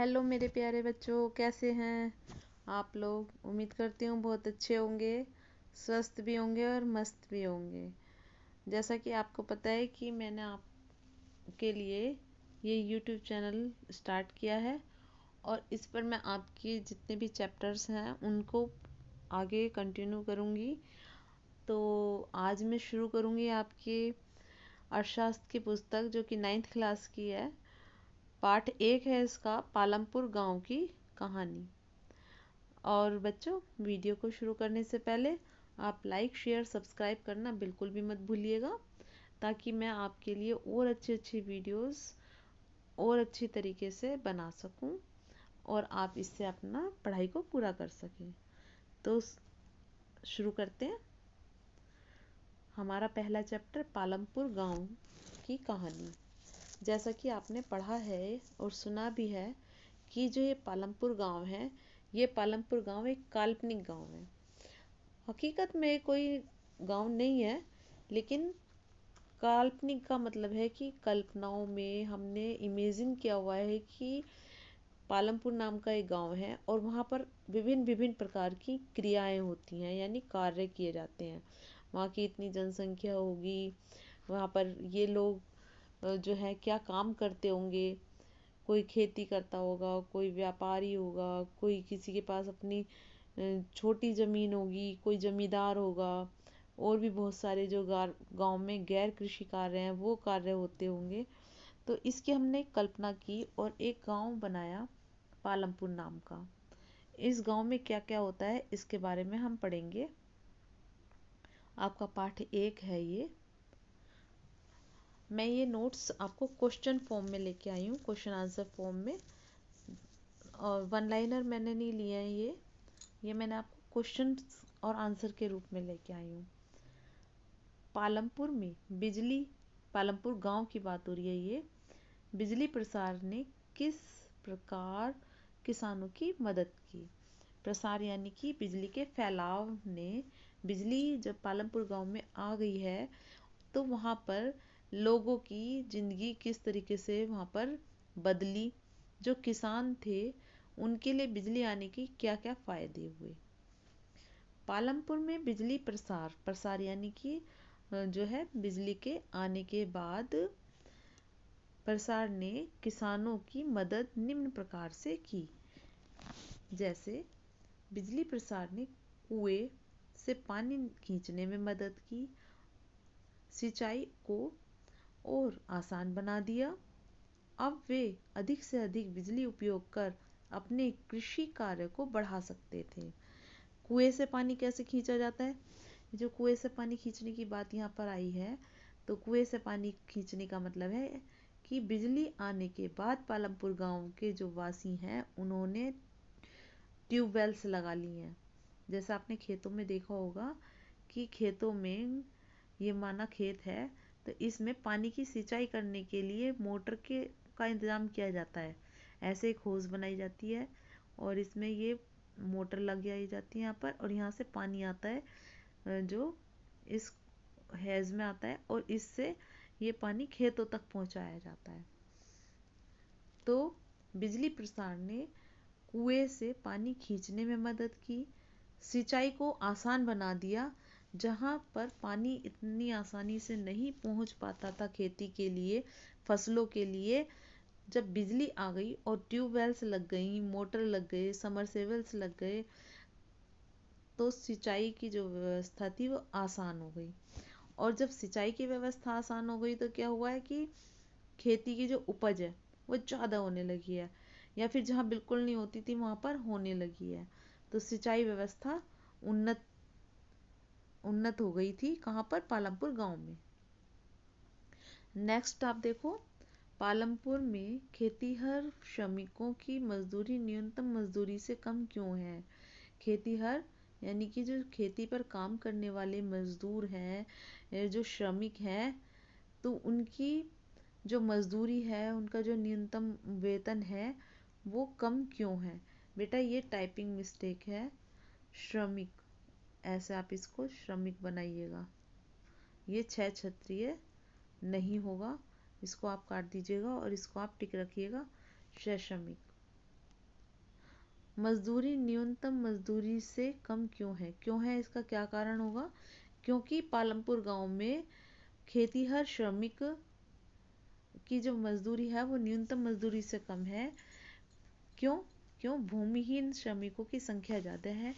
Hello मेरे प्यारे बच्चों, कैसे हैं आप लोग। उम्मीद करती हूँ बहुत अच्छे होंगे, स्वस्थ भी होंगे और मस्त भी होंगे। जैसा कि आपको पता है कि मैंने आपके लिए ये यूट्यूब चैनल स्टार्ट किया है और इस पर मैं आपके जितने भी चैप्टर्स हैं उनको आगे कंटिन्यू करूँगी। तो आज मैं शुरू करूँगी आपके अर्थशास्त्र की पुस्तक, जो कि 9th क्लास की है। पार्ट 1 है इसका, पालमपुर गांव की कहानी। और बच्चों, वीडियो को शुरू करने से पहले आप लाइक शेयर सब्सक्राइब करना बिल्कुल भी मत भूलिएगा, ताकि मैं आपके लिए और अच्छी अच्छी वीडियोस और अच्छी तरीके से बना सकूं और आप इससे अपना पढ़ाई को पूरा कर सकें। तो शुरू करते हैं। हमारा पहला चैप्टर, पालमपुर गांव की कहानी। जैसा कि आपने पढ़ा है और सुना भी है कि जो ये पालमपुर गांव है, ये पालमपुर गांव एक काल्पनिक गांव है। हकीकत में कोई गांव नहीं है, लेकिन काल्पनिक का मतलब है कि कल्पनाओं में हमने इमेजिन किया हुआ है कि पालमपुर नाम का एक गांव है और वहाँ पर विभिन्न विभिन्न प्रकार की क्रियाएं होती हैं, यानी कार्य किए जाते हैं। वहाँ की इतनी जनसंख्या होगी, वहाँ पर ये लोग जो है क्या काम करते होंगे। कोई खेती करता होगा, कोई व्यापारी होगा, कोई किसी के पास अपनी छोटी ज़मीन होगी, कोई जमींदार होगा, और भी बहुत सारे जो गांव में गैर कृषि कार्य हैं वो कार्य होते होंगे। तो इसकी हमने कल्पना की और एक गांव बनाया पालमपुर नाम का। इस गांव में क्या क्या होता है इसके बारे में हम पढ़ेंगे। आपका पाठ 1 है ये। मैं ये नोट्स आपको क्वेश्चन फॉर्म में लेके आई हूँ, क्वेश्चन आंसर फॉर्म में। और वन लाइनर मैंने नहीं लिया है ये मैंने आपको क्वेश्चन और आंसर के रूप में लेके आई हूँ। पालमपुर में बिजली, पालमपुर गांव की बात हो रही है ये। बिजली प्रसार ने किस प्रकार किसानों की मदद की। प्रसार यानी कि बिजली के फैलाव ने, बिजली जब पालमपुर गांव में आ गई है तो वहाँ पर लोगों की ज़िंदगी किस तरीके से वहाँ पर बदली। जो किसान थे उनके लिए बिजली आने की क्या क्या फ़ायदे हुए। पालमपुर में बिजली प्रसार, प्रसार यानी कि जो है बिजली के आने के बाद प्रसार ने किसानों की मदद निम्न प्रकार से की। जैसे बिजली प्रसार ने कुएं से पानी खींचने में मदद की, सिंचाई को और आसान बना दिया। अब वे अधिक से अधिक बिजली उपयोग कर अपने कृषि कार्य को बढ़ा सकते थे। कुएं से पानी कैसे खींचा जाता है? जो कुएं से पानी खींचने की बात यहाँ पर आई है, तो कुएं से पानी खींचने का मतलब है कि बिजली आने के बाद पालमपुर गांव के जो वासी हैं उन्होंने ट्यूबवेल्स लगा ली हैं। जैसा आपने खेतों में देखा होगा कि खेतों में ये माना खेत है, तो इसमें पानी की सिंचाई करने के लिए मोटर के का इंतज़ाम किया जाता है। ऐसे एक होज़ बनाई जाती है और इसमें ये मोटर लगाई जाती है यहाँ पर, और यहाँ से पानी आता है जो इस हैज़ में आता है, और इससे ये पानी खेतों तक पहुँचाया जाता है। तो बिजली प्रसार ने कुएं से पानी खींचने में मदद की, सिंचाई को आसान बना दिया। जहाँ पर पानी इतनी आसानी से नहीं पहुँच पाता था खेती के लिए, फसलों के लिए, जब बिजली आ गई और ट्यूबवेल्स लग गई, मोटर लग गए, समरसेबल्स लग गए, तो सिंचाई की जो व्यवस्था थी वो आसान हो गई। और जब सिंचाई की व्यवस्था आसान हो गई तो क्या हुआ है कि खेती की जो उपज है वो ज़्यादा होने लगी है, या फिर जहाँ बिल्कुल नहीं होती थी वहाँ पर होने लगी है। तो सिंचाई व्यवस्था उन्नत उन्नत हो गई थी। कहाँ पर? पालमपुर गांव में। नेक्स्ट आप देखो, पालमपुर में खेतीहर श्रमिकों की मजदूरी न्यूनतम मजदूरी से कम क्यों है? खेतीहर यानी कि जो खेती पर काम करने वाले मजदूर हैं, जो श्रमिक हैं, तो उनकी जो मजदूरी है, उनका जो न्यूनतम वेतन है, वो कम क्यों है? बेटा ये टाइपिंग मिस्टेक है। श्रमिक, ऐसे आप इसको श्रमिक बनाइएगा। ये 6 क्षत्रिय नहीं होगा, इसको आप काट दीजिएगा और इसको आप टिक रखिएगा, श्रमिक। मजदूरी न्यूनतम मजदूरी से कम क्यों है इसका क्या कारण होगा? क्योंकि पालमपुर गांव में खेतीहर श्रमिक की जो मजदूरी है वो न्यूनतम मजदूरी से कम है। क्यों? भूमिहीन श्रमिकों की संख्या ज़्यादा है।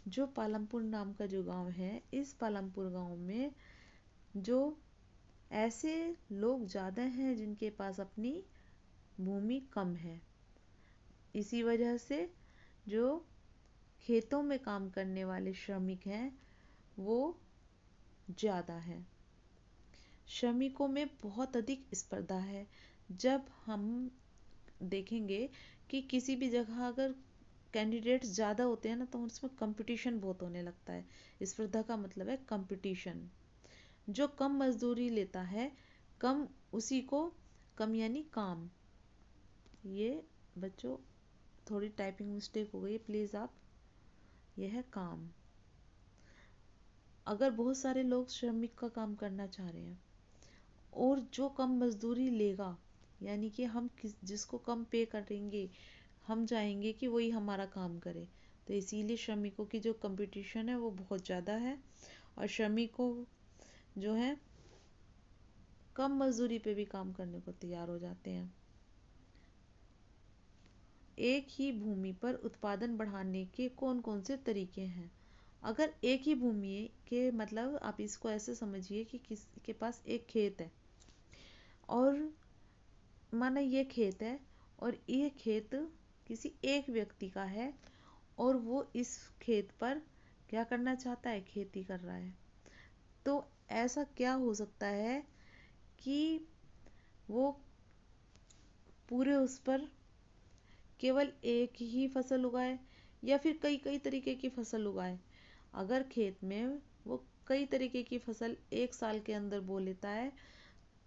जो पालमपुर नाम का जो गांव है, इस पालमपुर गांव में जो ऐसे लोग ज़्यादा हैं जिनके पास अपनी भूमि कम है, इसी वजह से जो खेतों में काम करने वाले श्रमिक हैं वो ज़्यादा हैं। श्रमिकों में बहुत अधिक स्पर्धा है। जब हम देखेंगे कि किसी भी जगह अगर कैंडिडेट्स ज़्यादा होते हैं ना, तो उसमें कंपटीशन बहुत होने लगता है। स्पर्धा का मतलब है कंपटीशन। जो कम मजदूरी लेता है, कम उसी को कम यानी काम। ये बच्चों थोड़ी टाइपिंग मिस्टेक हो गई है, प्लीज़ आप, यह है काम। अगर बहुत सारे लोग श्रमिक का काम करना चाह रहे हैं और जो कम मजदूरी लेगा, यानी कि हम जिसको कम पे करेंगे, हम चाहेंगे कि वही हमारा काम करे, तो इसीलिए श्रमिकों की जो कंपटीशन है वो बहुत ज़्यादा है। और श्रमिकों जो है कम मजदूरी पे भी काम करने को तैयार हो जाते हैं। एक ही भूमि पर उत्पादन बढ़ाने के कौन कौन से तरीके हैं? अगर एक ही भूमि के मतलब आप इसको ऐसे समझिए कि किसी के पास एक खेत है और माना ये खेत है और ये खेत किसी एक व्यक्ति का है और वो इस खेत पर क्या करना चाहता है? खेती कर रहा है। तो ऐसा क्या हो सकता है कि वो पूरे उस पर केवल एक ही फसल उगाए या फिर कई कई तरीके की फसल उगाए। अगर खेत में वो कई तरीके की फसल एक साल के अंदर बो लेता है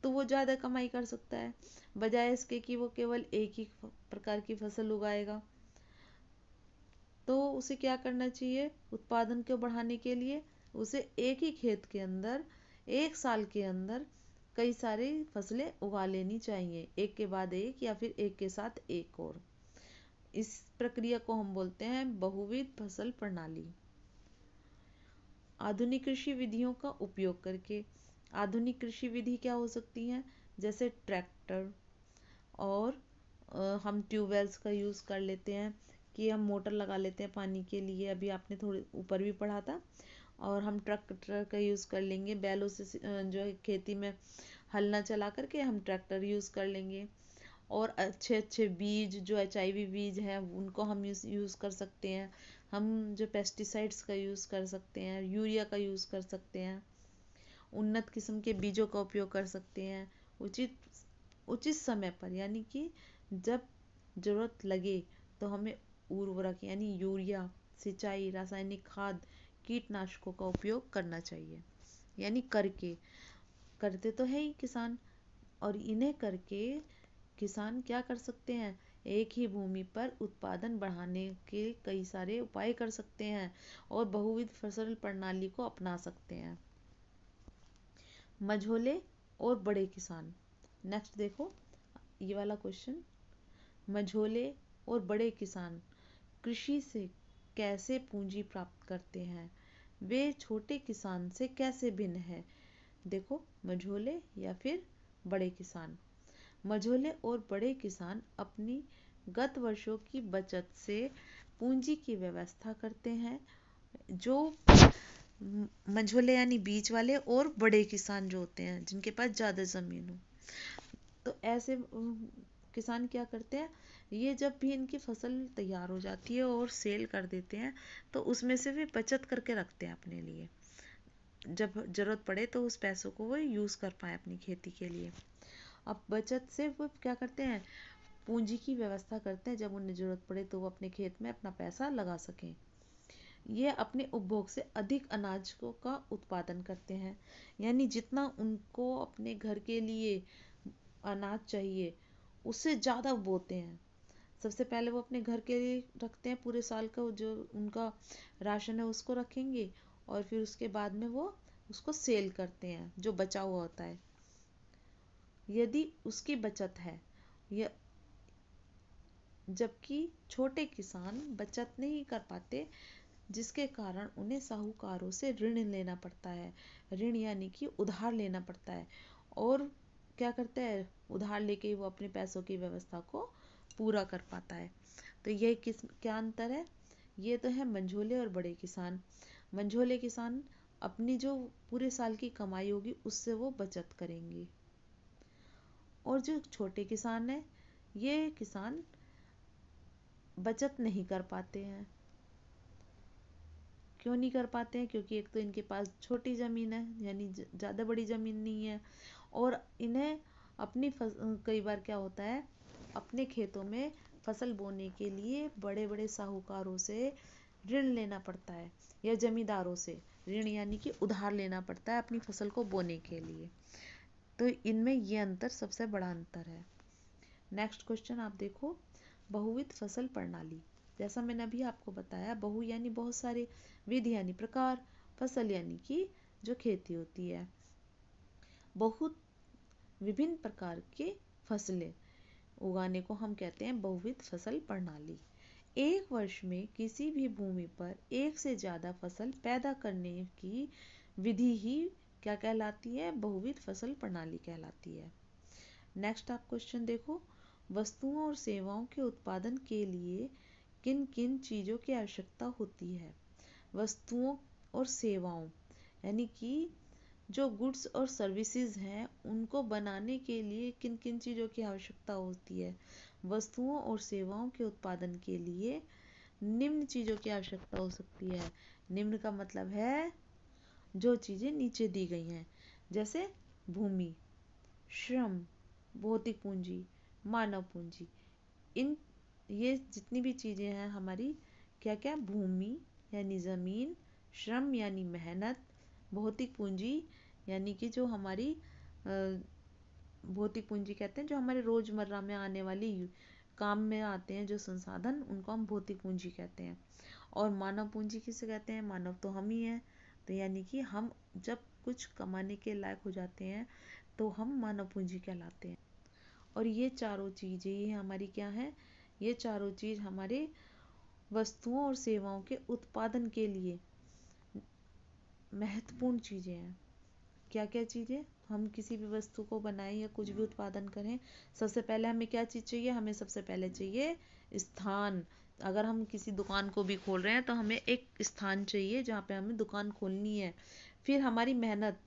तो वो ज़्यादा कमाई कर सकता है, बजाय इसके कि वो केवल एक ही प्रकार की फसल उगाएगा। तो उसे क्या करना चाहिए? उत्पादन को बढ़ाने के लिए उसे एक ही खेत के अंदर एक साल के अंदर कई सारी फसलें उगा लेनी चाहिए, एक के बाद एक या फिर एक के साथ एक और। इस प्रक्रिया को हम बोलते हैं बहुविध फसल प्रणाली। आधुनिक कृषि विधियों का उपयोग करके। आधुनिक कृषि विधि क्या हो सकती हैं? जैसे ट्रैक्टर, और हम ट्यूबवेल्स का यूज़ कर लेते हैं कि हम मोटर लगा लेते हैं पानी के लिए, अभी आपने थोड़े ऊपर भी पढ़ा था। और हम ट्रैक्टर का यूज़ कर लेंगे, बैलों से जो है खेती में हल ना चला करके हम ट्रैक्टर यूज़ कर लेंगे। और अच्छे अच्छे बीज जो HIV बीज हैं उनको हम यूज़ कर सकते हैं। हम जो पेस्टिसाइड्स का यूज़ कर सकते हैं, यूरिया का यूज़ कर सकते हैं, उन्नत किस्म के बीजों का उपयोग कर सकते हैं उचित उचित समय पर, यानी कि जब ज़रूरत लगे तो हमें उर्वरक यानी यूरिया, सिंचाई, रासायनिक खाद, कीटनाशकों का उपयोग करना चाहिए। यानी करते तो है ही किसान, और इन्हें करके किसान क्या कर सकते हैं? एक ही भूमि पर उत्पादन बढ़ाने के कई सारे उपाय कर सकते हैं और बहुविध फसल प्रणाली को अपना सकते हैं। मझोले और बड़े किसान। नेक्स्ट देखो ये वाला क्वेश्चन। मझोले और बड़े किसान कृषि से कैसे पूंजी प्राप्त करते हैं? वे छोटे किसान से कैसे भिन्न है? देखो, मझोले या फिर बड़े किसान। मझोले और बड़े किसान अपनी गत वर्षों की बचत से पूंजी की व्यवस्था करते हैं। जो मझोले यानी बीच वाले और बड़े किसान जो होते हैं जिनके पास ज़्यादा ज़मीन हो, तो ऐसे किसान क्या करते हैं? ये जब भी इनकी फसल तैयार हो जाती है और सेल कर देते हैं तो उसमें से वे बचत करके रखते हैं अपने लिए, जब ज़रूरत पड़े तो उस पैसों को वो यूज़ कर पाए अपनी खेती के लिए। अब बचत से वो क्या करते हैं? पूंजी की व्यवस्था करते हैं, जब उन्हें ज़रूरत पड़े तो वो अपने खेत में अपना पैसा लगा सकें। ये अपने उपभोग से अधिक अनाज का उत्पादन करते हैं, यानी जितना उनको अपने घर के लिए अनाज चाहिए उससे ज़्यादा बोते हैं। सबसे पहले वो अपने घर के लिए रखते हैं, पूरे साल का जो उनका राशन है उसको रखेंगे, और फिर उसके बाद में वो उसको सेल करते हैं जो बचा हुआ होता है। यदि उसकी बचत है या जबकि छोटे किसान बचत नहीं कर पाते, जिसके कारण उन्हें साहूकारों से ऋण लेना पड़ता है। ऋण यानी कि उधार लेना पड़ता है, और क्या करते हैं, उधार लेके ही वो अपने पैसों की व्यवस्था को पूरा कर पाता है। तो ये क्या अंतर है, ये तो है मंझोले और बड़े किसान। मंझोले किसान अपनी जो पूरे साल की कमाई होगी उससे वो बचत करेंगे, और जो छोटे किसान हैं, ये किसान बचत नहीं कर पाते हैं। क्यों नहीं कर पाते हैं, क्योंकि एक तो इनके पास छोटी ज़मीन है, यानी ज़्यादा बड़ी ज़मीन नहीं है, और इन्हें अपनी कई बार क्या होता है, अपने खेतों में फसल बोने के लिए बड़े बड़े साहूकारों से ऋण लेना पड़ता है, या जमींदारों से ऋण यानी कि उधार लेना पड़ता है अपनी फसल को बोने के लिए। तो इनमें ये अंतर सबसे बड़ा अंतर है। नेक्स्ट क्वेश्चन आप देखो, बहुविध फसल प्रणाली। जैसा मैंने अभी आपको बताया, बहु यानी बहुत सारे, विध यानी प्रकार, फसल यानी कि जो खेती होती है। बहुत विभिन्न प्रकार के फसलें उगाने को हम कहते हैं बहुविध फसल प्रणाली। एक वर्ष में किसी भी भूमि पर एक से ज्यादा फसल पैदा करने की विधि ही क्या कहलाती है, बहुविध फसल प्रणाली कहलाती है। नेक्स्ट आप क्वेश्चन देखो, वस्तुओं और सेवाओं के उत्पादन के लिए किन किन चीज़ों की आवश्यकता होती है। वस्तुओं और सेवाओं यानी कि जो गुड्स और सर्विसेज हैं, उनको बनाने के लिए किन किन चीज़ों की आवश्यकता होती है। वस्तुओं और सेवाओं के उत्पादन के लिए निम्न चीज़ों की आवश्यकता हो सकती है। निम्न का मतलब है जो चीज़ें नीचे दी गई हैं, जैसे भूमि, श्रम, भौतिक पूंजी, मानव पूंजी। इन ये जितनी भी चीज़ें हैं हमारी, क्या क्या, भूमि यानी ज़मीन, श्रम यानी मेहनत, भौतिक पूंजी यानी कि जो हमारी भौतिक पूंजी कहते हैं, जो हमारे रोज़मर्रा में आने वाली काम में आते हैं जो संसाधन, उनको हम भौतिक पूंजी कहते हैं। और मानव पूंजी किसे कहते हैं, मानव तो हम ही हैं। तो यानी कि हम जब कुछ कमाने के लायक हो जाते हैं तो हम मानव पूंजी कहलाते हैं। और ये चारों चीज़ें ये हमारी क्या है, ये चारों चीज़ हमारे वस्तुओं और सेवाओं के उत्पादन के लिए महत्वपूर्ण चीज़ें हैं। क्या क्या चीज़ें, हम किसी भी वस्तु को बनाएं या कुछ भी उत्पादन करें, सबसे पहले हमें क्या चीज़ चाहिए, हमें सबसे पहले चाहिए स्थान। अगर हम किसी दुकान को भी खोल रहे हैं तो हमें एक स्थान चाहिए जहाँ पे हमें दुकान खोलनी है। फिर हमारी मेहनत,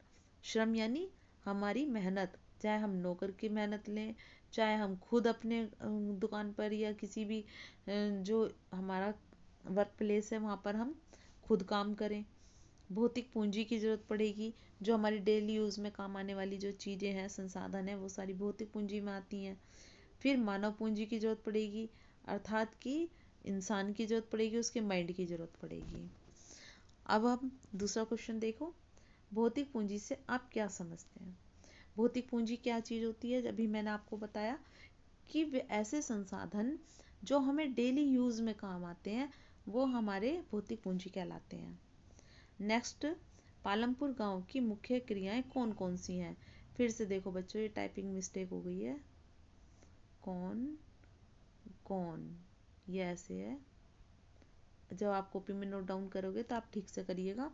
श्रम यानी हमारी मेहनत, चाहे हम नौकर की मेहनत लें, चाहे हम खुद अपने दुकान पर या किसी भी जो हमारा वर्क प्लेस है वहाँ पर हम खुद काम करें। भौतिक पूंजी की ज़रूरत पड़ेगी, जो हमारी डेली यूज़ में काम आने वाली जो चीज़ें हैं, संसाधन है, वो सारी भौतिक पूंजी में आती हैं। फिर मानव पूंजी की ज़रूरत पड़ेगी, अर्थात कि इंसान की ज़रूरत पड़ेगी, उसके माइंड की ज़रूरत पड़ेगी। अब हम दूसरा क्वेश्चन देखो, भौतिक पूंजी से आप क्या समझते हैं। भौतिक पूंजी क्या चीज़ होती है, अभी मैंने आपको बताया कि वे ऐसे संसाधन जो हमें डेली यूज़ में काम आते हैं, वो हमारे भौतिक पूंजी कहलाते हैं। नेक्स्ट, पालमपुर गांव की मुख्य क्रियाएं कौन कौन सी हैं। फिर से देखो बच्चों, ये टाइपिंग मिस्टेक हो गई है, कौन कौन, ये ऐसे है, जब आप कॉपी में नोट डाउन करोगे तो आप ठीक से करिएगा।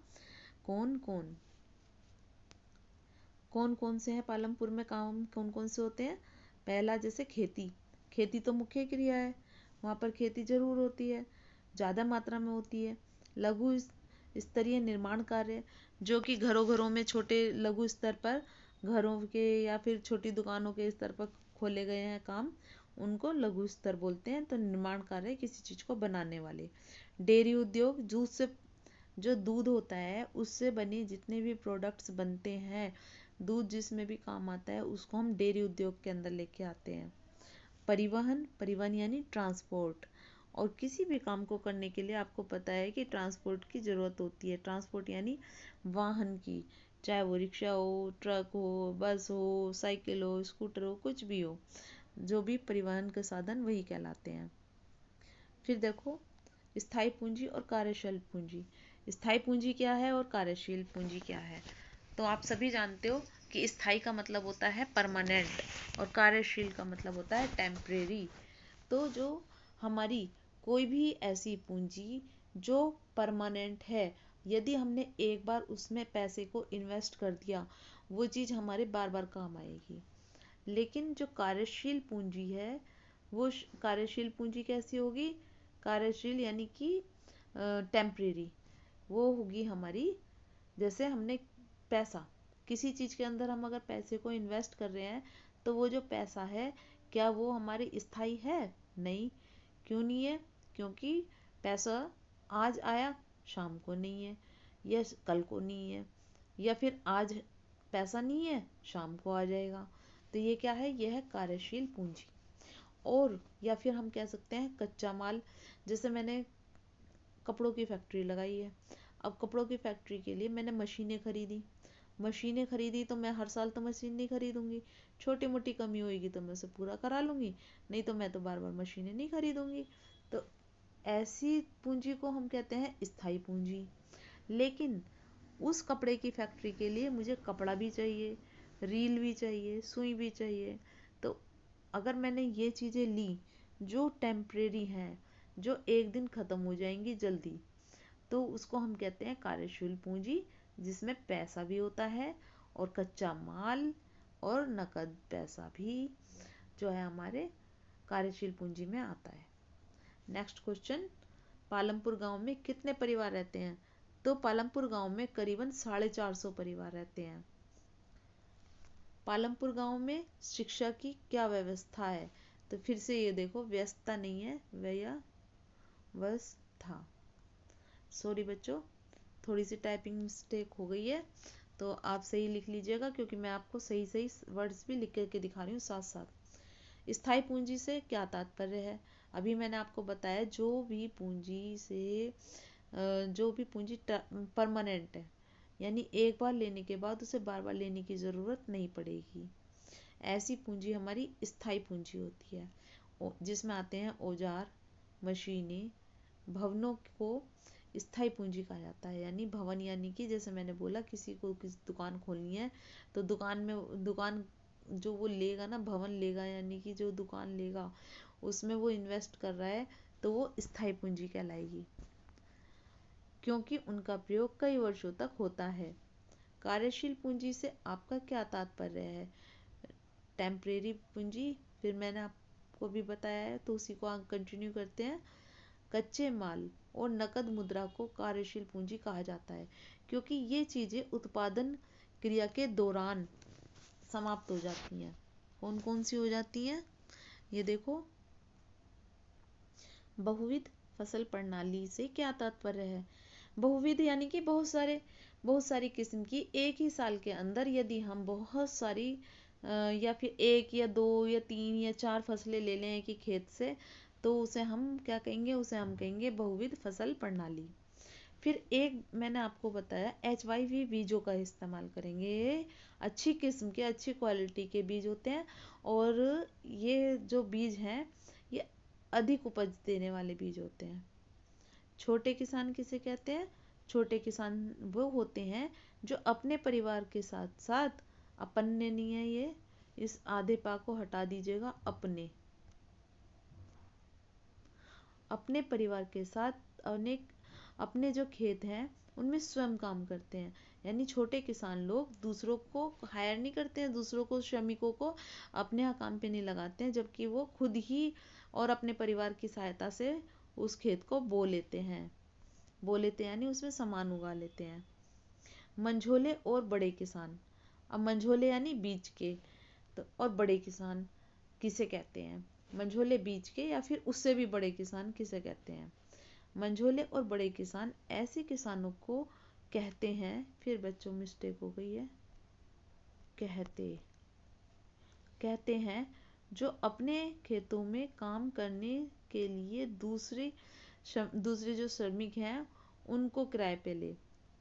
कौन कौन, कौन कौन से हैं पालमपुर में काम, कौन कौन से होते हैं। पहला, जैसे खेती, खेती तो मुख्य क्रिया है, वहाँ पर खेती जरूर होती है, ज़्यादा मात्रा में होती है। लघु स्तरीय निर्माण कार्य, जो कि घरों घरों में छोटे लघु स्तर पर घरों के या फिर छोटी दुकानों के स्तर पर खोले गए हैं काम, उनको लघु स्तर बोलते हैं। तो निर्माण कार्य किसी चीज़ को बनाने वाले। डेयरी उद्योग, दूध से जो दूध होता है उससे बने जितने भी प्रोडक्ट्स बनते हैं, दूध जिसमें भी काम आता है, उसको हम डेयरी उद्योग के अंदर लेके आते हैं। परिवहन, परिवहन यानी ट्रांसपोर्ट, और किसी भी काम को करने के लिए आपको पता है कि ट्रांसपोर्ट की ज़रूरत होती है। ट्रांसपोर्ट यानी वाहन की, चाहे वो रिक्शा हो, ट्रक हो, बस हो, साइकिल हो, स्कूटर हो, कुछ भी हो, जो भी परिवहन के साधन वही कहलाते हैं। फिर देखो, स्थायी पूंजी और कार्यशील पूंजी। स्थायी पूंजी क्या है और कार्यशील पूंजी क्या है। तो आप सभी जानते हो कि स्थायी का मतलब होता है परमानेंट और कार्यशील का मतलब होता है टेम्परेरी। तो जो हमारी कोई भी ऐसी पूंजी जो परमानेंट है, यदि हमने एक बार उसमें पैसे को इन्वेस्ट कर दिया, वो चीज़ हमारे बार बार काम आएगी। लेकिन जो कार्यशील पूंजी है, वो कार्यशील पूंजी कैसी होगी? कार्यशील यानी कि टेम्परेरी, वो होगी हमारी। जैसे हमने पैसा, किसी चीज़ के अंदर हम अगर पैसे को इन्वेस्ट कर रहे हैं, तो वो जो पैसा है, क्या वो हमारी स्थायी है? नहीं। क्यों नहीं है? क्योंकि पैसा आज आया, शाम को नहीं है, या कल को नहीं है, या फिर आज पैसा नहीं है, शाम को आ जाएगा। तो ये क्या है? यह है कार्यशील पूंजी। और या फिर हम कह सकते हैं कच्चा माल। जैसे मैंने कपड़ों की फैक्ट्री लगाई है, अब कपड़ों की फैक्ट्री के लिए मैंने मशीनें खरीदी तो मैं हर साल तो मशीन नहीं खरीदूंगी, छोटी मोटी कमी होगी तो मैं उसे पूरा करा लूंगी, नहीं तो मैं तो बार बार मशीनें नहीं खरीदूंगी। तो ऐसी पूंजी को हम कहते हैं स्थायी पूंजी। लेकिन उस कपड़े की फैक्ट्री के लिए मुझे कपड़ा भी चाहिए, रील भी चाहिए, सुई भी चाहिए। तो अगर मैंने ये चीज़ें ली जो टेम्परेरी हैं, जो एक दिन ख़त्म हो जाएंगी जल्दी, तो उसको हम कहते हैं कार्यशील पूंजी, जिसमें पैसा भी होता है और कच्चा माल और नकद पैसा भी जो है हमारे कार्यशील पूंजी में आता है। नेक्स्ट क्वेश्चन, पालमपुर गांव में कितने परिवार रहते हैं? तो पालमपुर गांव में करीबन 450 परिवार रहते हैं। पालमपुर गांव में शिक्षा की क्या व्यवस्था है? तो फिर से ये देखो, व्यवस्था नहीं है, व्यवस्था। सॉरी बच्चों, थोड़ी सी टाइपिंग मिस्टेक हो गई है, तो आप सही लिख लीजिएगा, क्योंकि मैं आपको सही सही वर्ड्स भी लिख करके दिखा रही हूँ साथ साथ। स्थायी पूंजी से क्या तात्पर्य है? अभी मैंने आपको बताया, जो भी पूंजी परमानेंट है, यानी एक बार लेने के बाद उसे बार बार लेने की ज़रूरत नहीं पड़ेगी, ऐसी पूंजी हमारी स्थायी पूंजी होती है। जिसमें आते हैं औजार, मशीनें, भवनों को स्थायी पूंजी कहा जाता है। यानी भवन, यानी कि जैसे मैंने बोला, किसी को किसी दुकान खोलनी है, तो दुकान जो वो लेगा ना, भवन लेगा, यानी कि जो दुकान लेगा उसमें वो इन्वेस्ट कर रहा है, तो वो स्थायी पूंजी कहलाएगी, क्योंकि उनका प्रयोग कई वर्षों तक होता है। कार्यशील पूंजी से आपका क्या तात्पर्य है? टेम्परेरी पूंजी, फिर मैंने आपको भी बताया है, तो उसी को हम कंटिन्यू करते हैं। कच्चे माल और नकद मुद्रा को कार्यशील पूंजी कहा जाता है, क्योंकि ये चीजें उत्पादन क्रिया के दौरान समाप्त हो जाती हैं। कौन कौन सी हो जाती हैं? ये देखो, बहुविध फसल प्रणाली से क्या तात्पर्य है? बहुविध यानी कि बहुत सारी किस्म की एक ही साल के अंदर यदि हम बहुत सारी या फिर एक या दो या तीन या चार फसलें ले लें एक ही खेत से, तो उसे हम क्या कहेंगे? उसे हम कहेंगे बहुविध फसल प्रणाली। फिर एक मैंने आपको बताया, HYV बीजों का इस्तेमाल करेंगे। ये अच्छी किस्म के, अच्छी क्वालिटी के बीज होते हैं, और ये जो बीज हैं, ये अधिक उपज देने वाले बीज होते हैं। छोटे किसान किसे कहते हैं? छोटे किसान वो होते हैं जो अपने परिवार के साथ साथ, अपने नहीं है ये, इस आधे पा को हटा दीजिएगा, अपने परिवार के साथ अनेक अपने जो खेत हैं उनमें स्वयं काम करते हैं। यानी छोटे किसान लोग दूसरों को हायर नहीं करते हैं, दूसरों को, श्रमिकों को अपने यहाँ काम पे नहीं लगाते हैं, जबकि वो खुद ही और अपने परिवार की सहायता से उस खेत को बो लेते हैं, यानी उसमें सामान उगा लेते हैं। मंझोले और बड़े किसान, अब मंझोले यानी बीज के, तो और बड़े किसान किसे कहते हैं? मंझोले बीज के, या फिर उससे भी बड़े किसान किसे कहते हैं? मंझोले और बड़े किसान ऐसे किसानों को कहते हैं, फिर बच्चों मिस्टेक हो गई है, कहते हैं जो अपने खेतों में काम करने के लिए दूसरे जो श्रमिक हैं उनको किराए पे ले,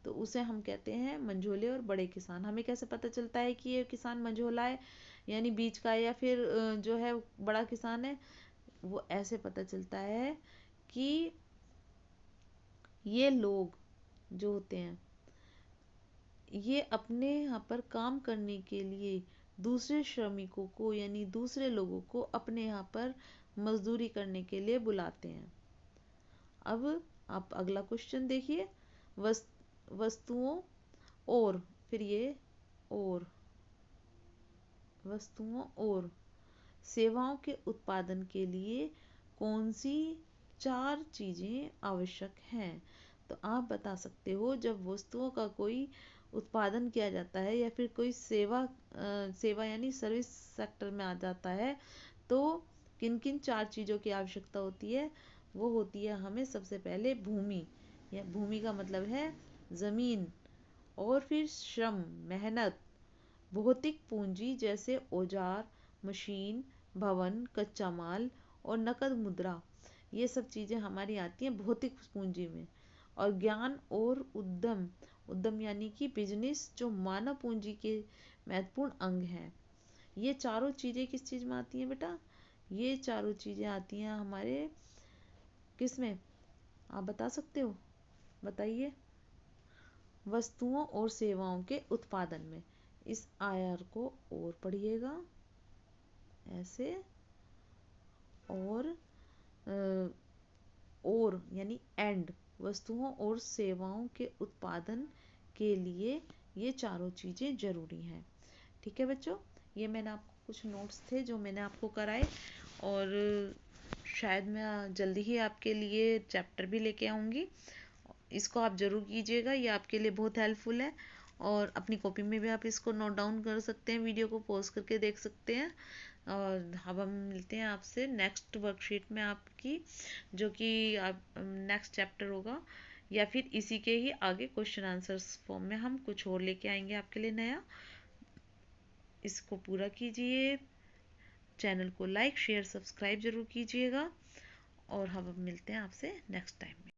तो उसे हम कहते हैं मंझोले और बड़े किसान। हमें कैसे पता चलता है कि ये किसान मंझोला है, यानी बीज का है, या फिर जो है बड़ा किसान है? वो ऐसे पता चलता है कि ये लोग जो होते हैं, ये अपने यहाँ पर काम करने के लिए दूसरे श्रमिकों को, यानी दूसरे लोगों को अपने यहाँ पर मजदूरी करने के लिए बुलाते हैं। अब आप अगला क्वेश्चन देखिए, वस्तुओं और, फिर ये और, वस्तुओं और सेवाओं के उत्पादन के लिए कौन सी 4 चीजें आवश्यक हैं। तो आप बता सकते हो, जब वस्तुओं का कोई उत्पादन किया जाता है या फिर कोई सेवा यानी सर्विस सेक्टर में आ जाता है, तो किन किन 4 चीज़ों की आवश्यकता होती है। वो होती है हमें सबसे पहले भूमि, या भूमि का मतलब है ज़मीन, और फिर श्रम, मेहनत, भौतिक पूंजी जैसे औजार, मशीन, भवन, कच्चा माल और नकद मुद्रा। ये सब चीज़ें हमारी आती हैं भौतिक पूंजी में। और ज्ञान और उद्यम, उद्यम यानी कि बिजनेस, जो मानव पूंजी के महत्वपूर्ण अंग हैं। ये चारों चीज़ें किस चीज़ में आती हैं बेटा? ये चारों चीज़ें आती हैं हमारे किस में, आप बता सकते हो, बताइए। वस्तुओं और सेवाओं के उत्पादन में। इस आयर को और पढ़िएगा ऐसे, और यानी एंड, वस्तुओं और सेवाओं के उत्पादन के लिए ये चारों चीज़ें जरूरी हैं। ठीक है बच्चों, ये मैंने आपको कुछ नोट्स थे जो मैंने आपको कराए, और शायद मैं जल्दी ही आपके लिए चैप्टर भी लेके आऊँगी। इसको आप ज़रूर कीजिएगा, ये आपके लिए बहुत हेल्पफुल है। और अपनी कॉपी में भी आप इसको नोट डाउन कर सकते हैं, वीडियो को पॉज करके देख सकते हैं। और अब हम मिलते हैं आपसे नेक्स्ट वर्कशीट में आपकी, जो कि आप नेक्स्ट चैप्टर होगा, या फिर इसी के ही आगे क्वेश्चन आंसर्स फॉर्म में हम कुछ और लेके आएंगे आपके लिए नया। इसको पूरा कीजिए, चैनल को लाइक शेयर सब्सक्राइब जरूर कीजिएगा, और हम अब मिलते हैं आपसे नेक्स्ट टाइम में।